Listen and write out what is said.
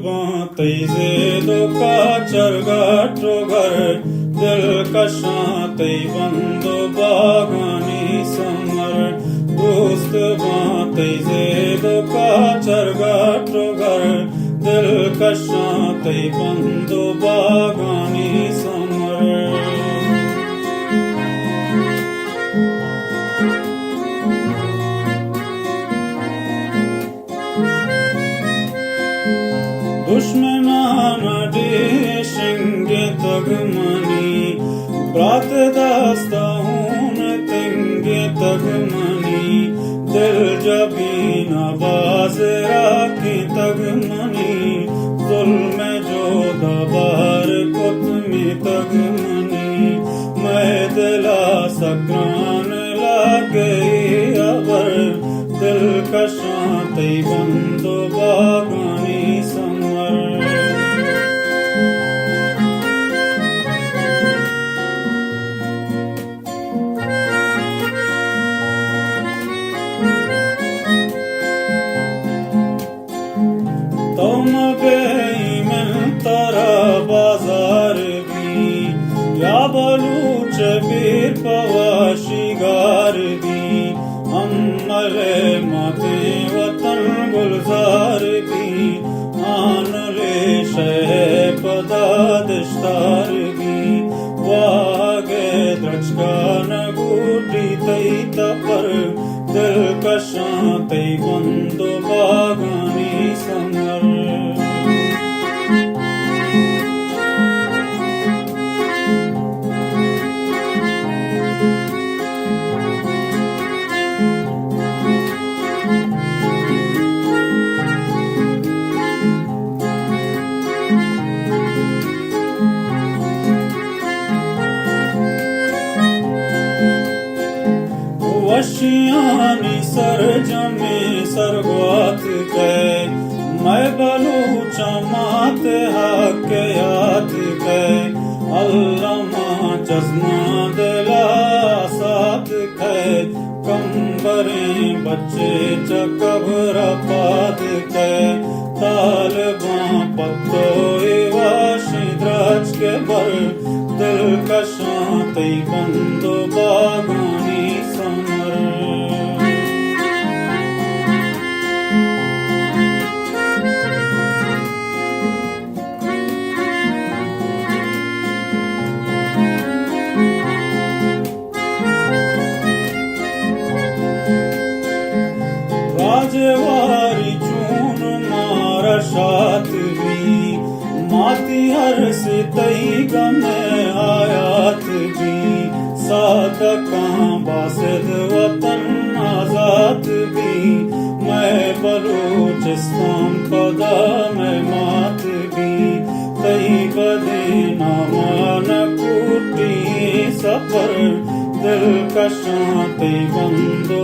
बातै जेदो का चरगा ट्रोगर दिल का शांतै बंदो बागानी समर दोस्त बातै जेदो का चरगा ट्रोगर दिल का शांतै बंदो बागानी समर दुश्मनाना देशेंगे तगमनी ब्रात दास्ता हून तेंगे तगमनी दिल जबीना बाज राखी तगमनी जुल्म जो दबार कुत में तगमनी मैं दिला सक्रान लागे अबर दिल का शांति बंदो बागानी तुम बेईमान तारा बाजार भी या बलूच बीर पवाशिगार भी हम मरे माते वतन गुलजार भी आन ले शह पदादश्तार भी वागे द्रचका नगूटी तई तपर दिल का शांति बंदो बागानी समर वशियानी सर जमे सरवात गए मैं बलूचा मात हक याद गए अल्लामा जज्मा दिला साथ गए कंबरें बच्चे चकबर पाद गए तालबां पत्तो वाशी द्राज के बर दिल का शांति बंदो बागानी राजवारी चून मारा शात भी माती हर से तई गमे आयात भी सादकां बासिद वतन आजाद भी मैं बलूचिस्तान पदा में मात भी तई बदे नामान कूटी सफर दिल का शांति बंदो